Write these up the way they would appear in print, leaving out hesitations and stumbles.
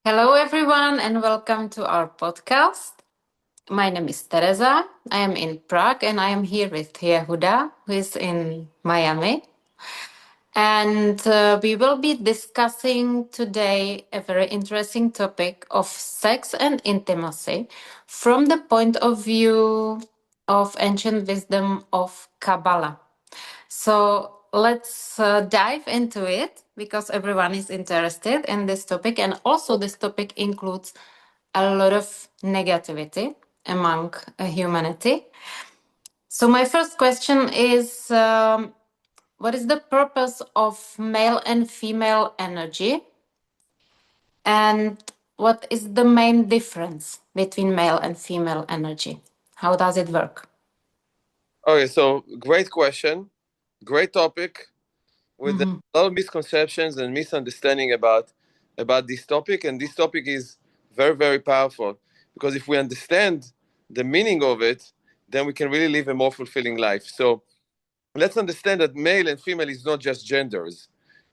Hello, everyone, and welcome to our podcast. My name is Teresa. I am in Prague, and I am here with Yehuda, who is in Miami. And we will be discussing today a very interesting topic of sex and intimacy from the point of view of ancient wisdom of Kabbalah. So let's dive into it because everyone is interested in this topic. And also, this topic includes a lot of negativity among humanity. So, my first question is what is the purpose of male and female energy? And what is the main difference between male and female energy? How does it work? Okay, so great question, great topic with a Mm-hmm. lot of misconceptions and misunderstanding about this topic, and this topic is very, very powerful because if we understand the meaning of it, then we can really live a more fulfilling life. So let's understand that male and female is not just genders.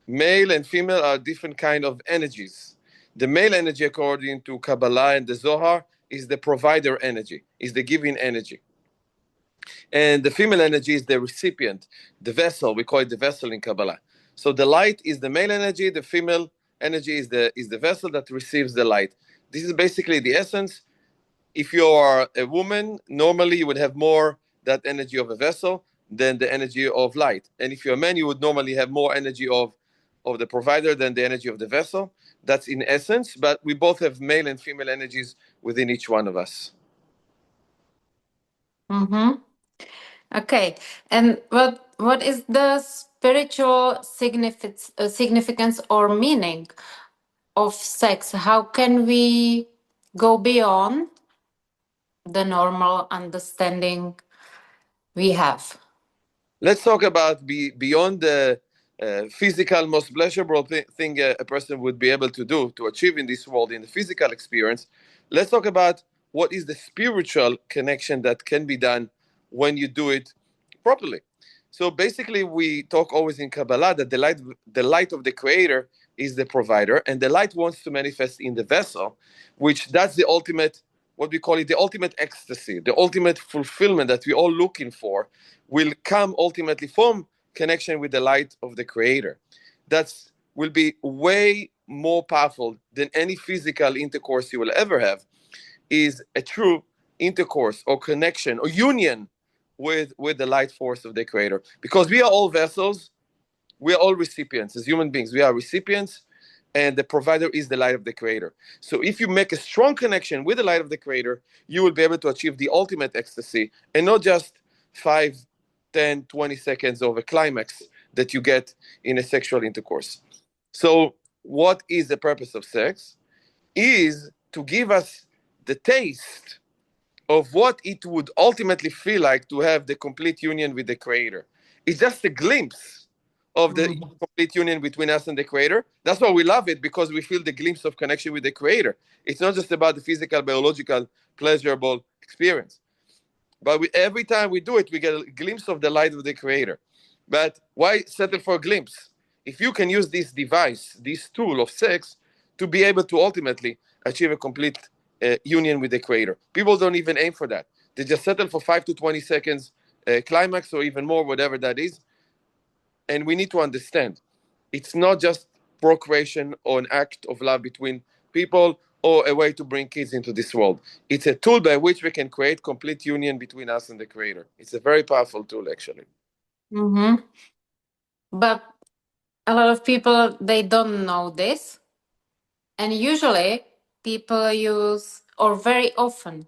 Male and female are different kind of energies. The male energy, according to Kabbalah and the Zohar, is the provider energy, is the giving energy. And the female energy is the recipient, the vessel. We call it the vessel in Kabbalah. So the light is the male energy, the female energy is the vessel that receives the light. This is basically the essence. If you are a woman, normally you would have more that energy of a vessel than the energy of light. And if you're a man, you would normally have more energy of the provider than the energy of the vessel. That's in essence, but we both have male and female energies within each one of us. Mm-hmm. Okay, and what is the spiritual significance or meaning of sex? How can we go beyond the normal understanding we have? Let's talk about beyond the physical, most pleasurable thing a person would be able to do to achieve in this world, in the physical experience. Let's talk about what is the spiritual connection that can be done when you do it properly. So basically, we talk always in Kabbalah that the light of the Creator is the provider, and the light wants to manifest in the vessel, which that's the ultimate, what we call it, the ultimate ecstasy, the ultimate fulfillment that we're all looking for, will come ultimately from connection with the light of the Creator. That's will be way more powerful than any physical intercourse you will ever have. Is a true intercourse or connection or union with the light force of the Creator. Because we are all vessels, we are all recipients as human beings. We are recipients, and the provider is the light of the Creator. So if you make a strong connection with the light of the Creator, you will be able to achieve the ultimate ecstasy, and not just 5, 10, 20 seconds of a climax that you get in a sexual intercourse. So what is the purpose of sex? Is to give us the taste of what it would ultimately feel like to have the complete union with the Creator. It's just a glimpse of the Mhm. complete union between us and the Creator. That's why we love it, because we feel the glimpse of connection with the Creator. It's not just about the physical, biological, pleasurable experience. But every time we do it, we get a glimpse of the light of the Creator. But why settle for a glimpse? If you can use this device, this tool of sex, to be able to ultimately achieve a complete union with the Creator. People don't even aim for that. They just settle for 5 to 20 seconds climax or even more, whatever that is. And we need to understand it's not just procreation or an act of love between people or a way to bring kids into this world. It's a tool by which we can create complete union between us and the Creator. It's a very powerful tool, actually. Mm-hmm. But a lot of people they don't know this, and usually people use or very often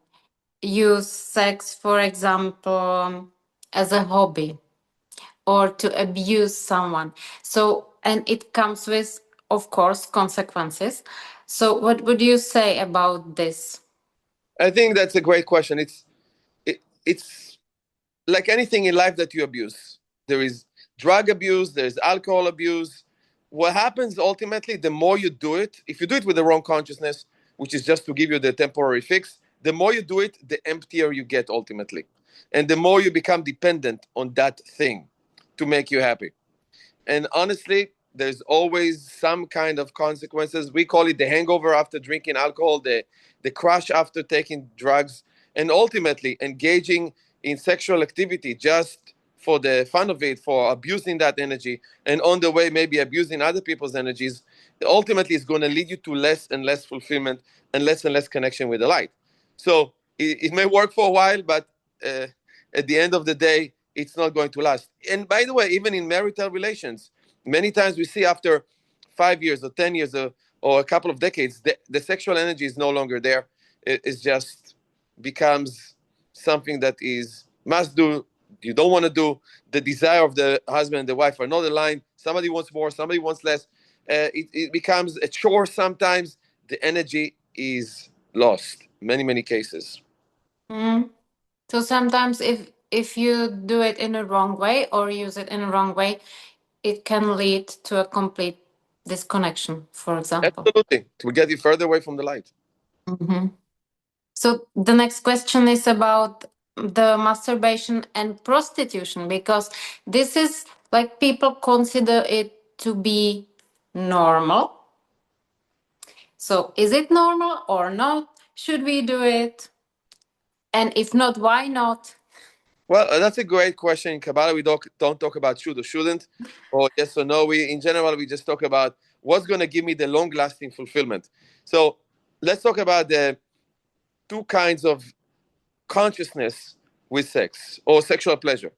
use sex, for example, as a hobby or to abuse someone. So, and it comes with, of course, consequences. So, what would you say about this? I think that's a great question. It's like anything in life that you abuse. There is drug abuse, there's alcohol abuse. What happens ultimately, the more you do it, if you do it with the wrong consciousness, which is just to give you the temporary fix, the more you do it, the emptier you get ultimately. And the more you become dependent on that thing to make you happy. And honestly, There's always some kind of consequences. We call it the hangover after drinking alcohol, the crash after taking drugs, and ultimately engaging in sexual activity just for the fun of it, for abusing that energy, and on the way maybe abusing other people's energies, ultimately is going to lead you to less and less fulfillment and less connection with the light. So it may work for a while, but uh, at the end of the day, it's not going to last. And by the way, even in marital relations, many times we see after 5 years or 10 years or a couple of decades, the sexual energy is no longer there. It just becomes something that is must do, you don't want to do. The desire of the husband and the wife are not aligned. Somebody wants more, somebody wants less. It becomes a chore sometimes. The energy is lost. Many cases. Mm. So sometimes if you do it in a wrong way or use it in a wrong way, it can lead to a complete disconnection, for example. Absolutely. To get you further away from the light. Hmm. So the next question is about the masturbation and prostitution, because this is like people consider it to be normal. So is it normal or not? Should we do it? And if not, why not? Well, that's a great question. In Kabbalah, we don't talk about should or shouldn't, or yes or no. In general, we just talk about what's going to give me the long-lasting fulfillment. So let's talk about the two kinds of consciousness with sex or sexual pleasure,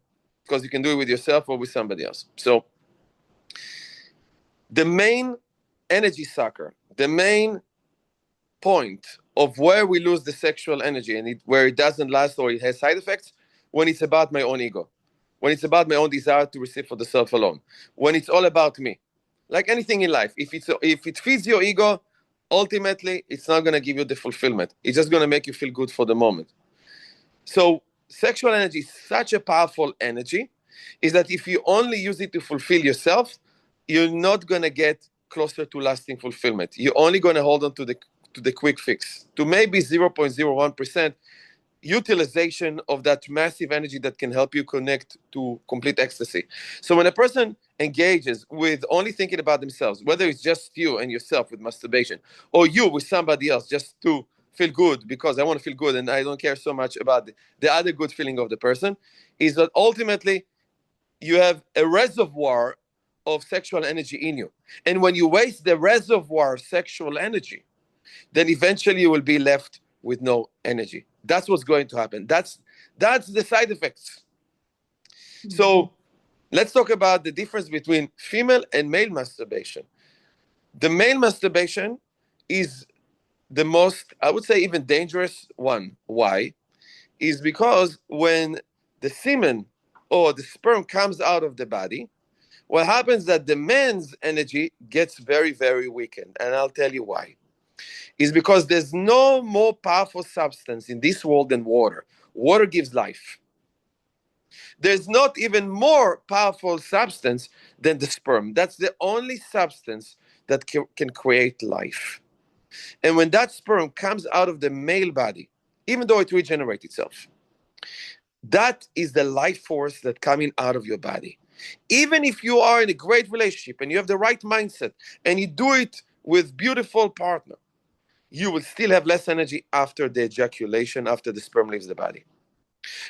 because you can do it with yourself or with somebody else. So the main energy sucker, the main point of where we lose the sexual energy and where it doesn't last or it has side effects, when it's about my own ego, when it's about my own desire to receive for the self alone, when it's all about me. Like anything in life, if it feeds your ego, ultimately it's not going to give you the fulfillment. It's just going to make you feel good for the moment. So sexual energy is such a powerful energy, is that if you only use it to fulfill yourself, you're not going to get closer to lasting fulfillment. You're only going to hold on to the quick fix, to maybe 0.01% utilization of that massive energy that can help you connect to complete ecstasy. So when a person engages with only thinking about themselves, whether it's just you and yourself with masturbation, or you with somebody else just to feel good because I want to feel good and I don't care so much about the other good feeling of the person, is that ultimately you have a reservoir of sexual energy in you. And when you waste the reservoir of sexual energy, then eventually you will be left with no energy. That's what's going to happen. That's the side effects. So let's talk about the difference between female and male masturbation. The male masturbation is the most, I would say, even dangerous one. Why? Is because when the semen or the sperm comes out of the body, what happens is that the man's energy gets very weakened. And I'll tell you why. Is because there's no more powerful substance in this world than water. Water gives life. There's not even more powerful substance than the sperm. That's the only substance that can create life. And when that sperm comes out of the male body, even though it regenerates itself, that is the life force that coming out of your body. Even if you are in a great relationship and you have the right mindset and you do it with beautiful partner, you will still have less energy after the ejaculation, after the sperm leaves the body.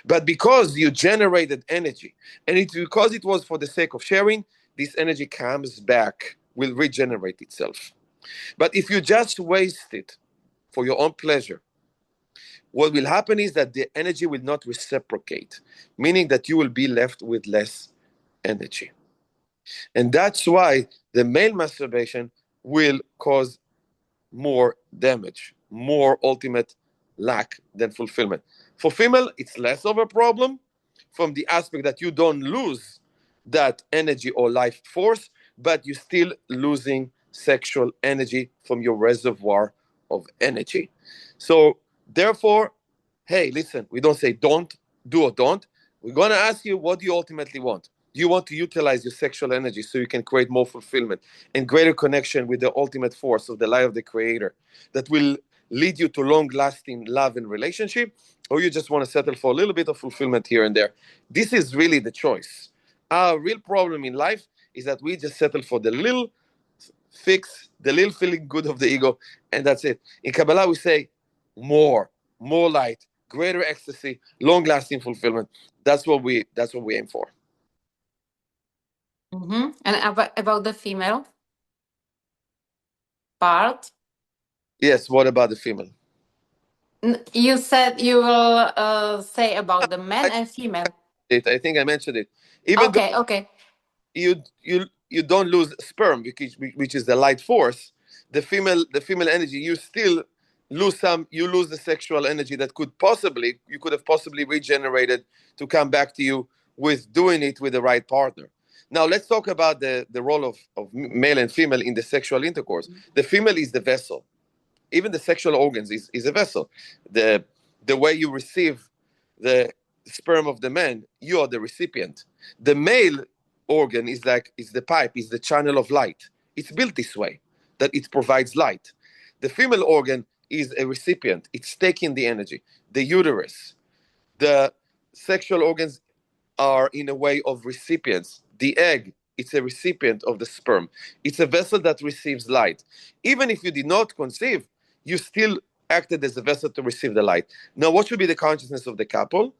But because you generated energy, and it's because it was for the sake of sharing, this energy comes back, will regenerate itself. But if you just waste it for your own pleasure, what will happen is that the energy will not reciprocate, meaning that you will be left with less energy. And that's why the male masturbation will cause more damage, more ultimate lack than fulfillment. For female, it's less of a problem from the aspect that you don't lose that energy or life force, but you're still losing sexual energy from your reservoir of energy. So, therefore, hey, listen, we don't say don't, do or don't. We're going to ask you, what do you ultimately want? Do you want to utilize your sexual energy so you can create more fulfillment and greater connection with the ultimate force of the light of the creator that will lead you to long-lasting love and relationship? Or you just want to settle for a little bit of fulfillment here and there? This is really the choice. Our real problem in life is that we just settle for the little fix, the little feeling good of the ego, and that's it. In Kabbalah, we say more light, greater ecstasy, long-lasting fulfillment. That's what we aim for. And about the female part, Yes. What about the female? You said you will say about the I, men and female. I think I mentioned it. Even though Okay, okay. you don't lose sperm, which is the light force, the female energy, you still lose some. You lose the sexual energy that you could have possibly regenerated to come back to you with doing it with the right partner. Now let's talk about the role of male and female in the sexual intercourse. The female is the vessel. Even the sexual organs is a vessel. The way you receive the sperm of the man, you are the recipient. The male organ is the pipe, is the channel of light. It's built this way, that it provides light. The female organ is a recipient. It's taking the energy. The uterus, the sexual organs are in a way of recipients. The egg, it's a recipient of the sperm. It's a vessel that receives light. Even if you did not conceive, you still acted as a vessel to receive the light. Now, what should be the consciousness of the couple?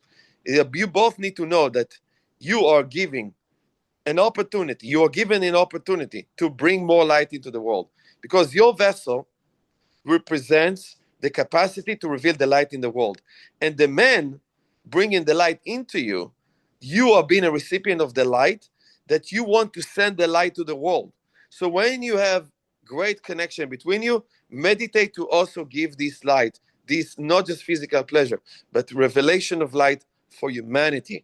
You both need to know that you are giving an opportunity. You are given an opportunity to bring more light into the world, because your vessel represents the capacity to reveal the light in the world. And the man bringing the light into you, you are being a recipient of the light that you want to send the light to the world. So when you have great connection between you, meditate to also give this light, this not just physical pleasure, but revelation of light for humanity,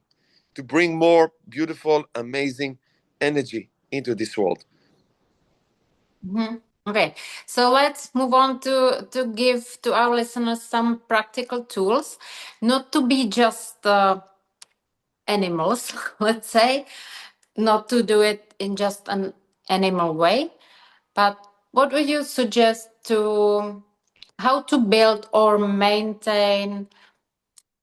to bring more beautiful, amazing energy into this world. Okay, so let's move on to give to our listeners some practical tools, not to be just animals, let's say, not to do it in just an animal way, but what would you suggest to how to build or maintain,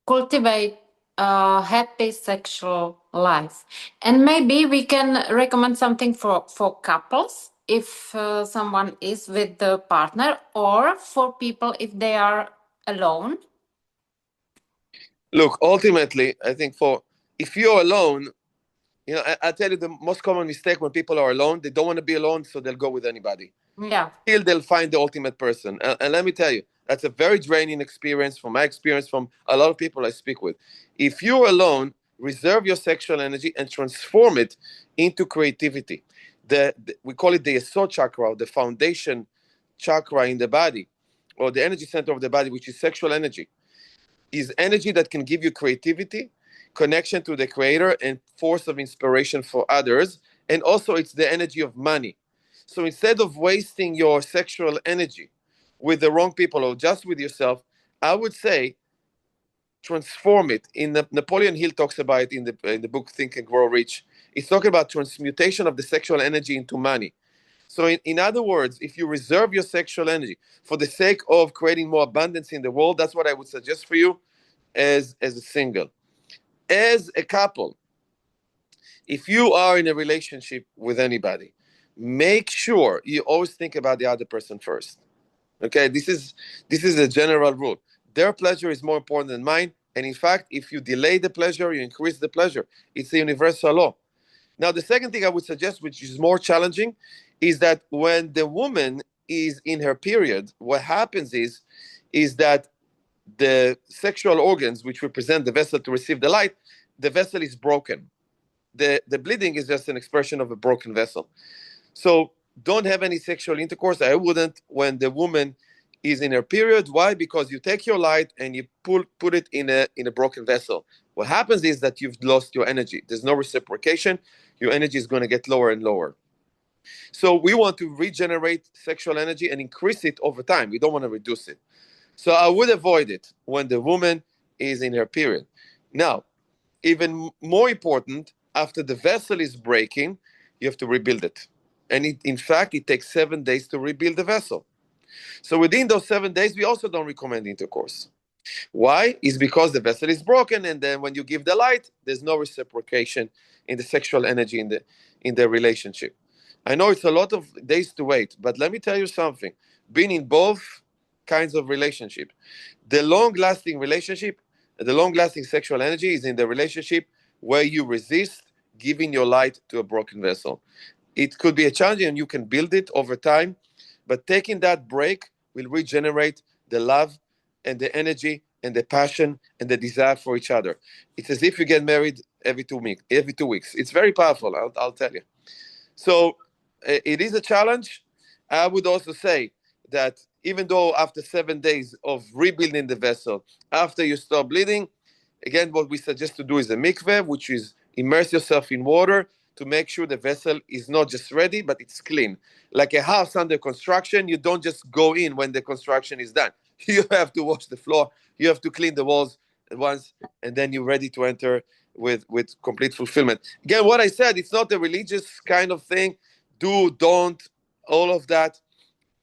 cultivate a happy sexual life? And maybe we can recommend something for couples if someone is with the partner, or for people if they are alone. Look, ultimately, I think if you're alone, I tell you the most common mistake when people are alone, they don't want to be alone, so they'll go with anybody. Yeah. Till they'll find the ultimate person. And let me tell you, that's a very draining experience from my experience, from a lot of people I speak with. If you're alone, reserve your sexual energy and transform it into creativity. We call it the Yesod chakra, or the foundation chakra in the body, or the energy center of the body, which is sexual energy, is energy that can give you creativity, connection to the creator, and force of inspiration for others. And also, it's the energy of money. So instead of wasting your sexual energy with the wrong people or just with yourself, I would say transform it. Napoleon Hill talks about it in the book Think and Grow Rich. He's talking about transmutation of the sexual energy into money. So in other words, if you reserve your sexual energy for the sake of creating more abundance in the world, that's what I would suggest for you as a single. As a couple, if you are in a relationship with anybody, make sure you always think about the other person first. Okay, this is a general rule. Their pleasure is more important than mine. And in fact, if you delay the pleasure, you increase the pleasure. It's a universal law. Now, the second thing I would suggest, which is more challenging, is that when the woman is in her period, what happens is that the sexual organs, which represent the vessel to receive the light, the vessel is broken. The bleeding is just an expression of a broken vessel. So don't have any sexual intercourse. I wouldn't when the woman is in her period. Why? Because you take your light and you put it in a broken vessel. What happens is that you've lost your energy. There's no reciprocation. Your energy is going to get lower and lower. So we want to regenerate sexual energy and increase it over time. We don't want to reduce it. So I would avoid it when the woman is in her period. Now, even more important, after the vessel is breaking, you have to rebuild it. And in fact, it takes 7 days to rebuild the vessel. So within those 7 days, we also don't recommend intercourse. Why? It's because the vessel is broken, and then when you give the light, there's no reciprocation in the sexual energy in their relationship. I know it's a lot of days to wait, but let me tell you something. Being in both kinds of relationship, the long-lasting relationship, the long-lasting sexual energy is in the relationship where you resist giving your light to a broken vessel. It could be a challenge and you can build it over time, but taking that break will regenerate the love and the energy and the passion and the desire for each other. It's as if you get married every 2 weeks. Every 2 weeks, it's very powerful. I'll tell you. So it is a challenge. I would also say that even though after 7 days of rebuilding the vessel, after you stop bleeding, again, what we suggest to do is a mikveh, which is immerse yourself in water to make sure the vessel is not just ready, but it's clean. Like a house under construction, you don't just go in when the construction is done. You have to wash the floor, you have to clean the walls once, and then you're ready to enter with complete fulfillment. Again, what I said, it's not a religious kind of thing. Do, don't, all of that.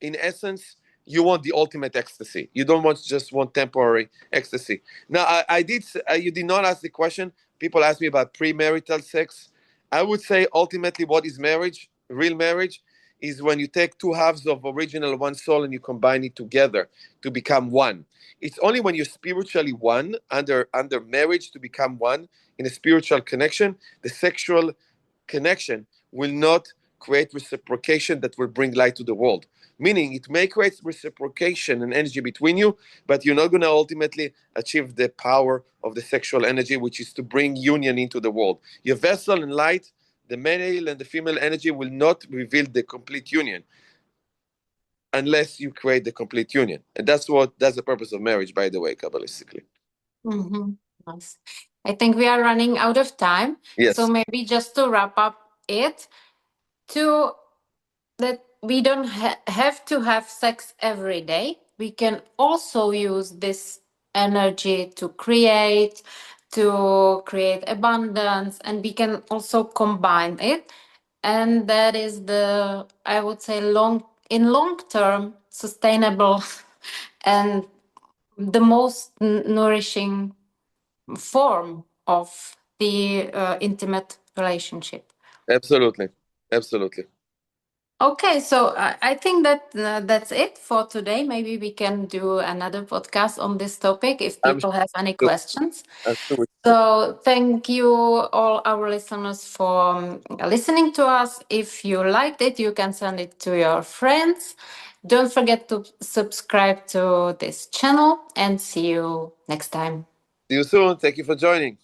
In essence, you want the ultimate ecstasy. You don't just want temporary ecstasy. Now, I did. You did not ask the question. People ask me about premarital sex. I would say ultimately, what is marriage? Real marriage is when you take two halves of original one soul and you combine it together to become one. It's only when you're spiritually one under marriage to become one in a spiritual connection. The sexual connection will not create reciprocation that will bring light to the world. Meaning, it may create reciprocation and energy between you, but you're not going to ultimately achieve the power of the sexual energy, which is to bring union into the world. Your vessel and light, the male and the female energy, will not reveal the complete union unless you create the complete union. And that's the purpose of marriage, by the way, Kabbalistically. Mm-hmm. Nice. I think we are running out of time. So Yes. maybe just to wrap up it, to that we don't have to have sex every day. We can also use this energy to create abundance, and we can also combine it. And that is the, I would say, long term sustainable and the most nourishing form of the intimate relationship. Absolutely. Absolutely. Okay, so I think that that's it for today. Maybe we can do another podcast on this topic if I'm people have any sure. questions. I'm sure. So thank you all our listeners for listening to us. If you liked it, you can send it to your friends. Don't forget to subscribe to this channel, and see you next time. See you soon. Thank you for joining.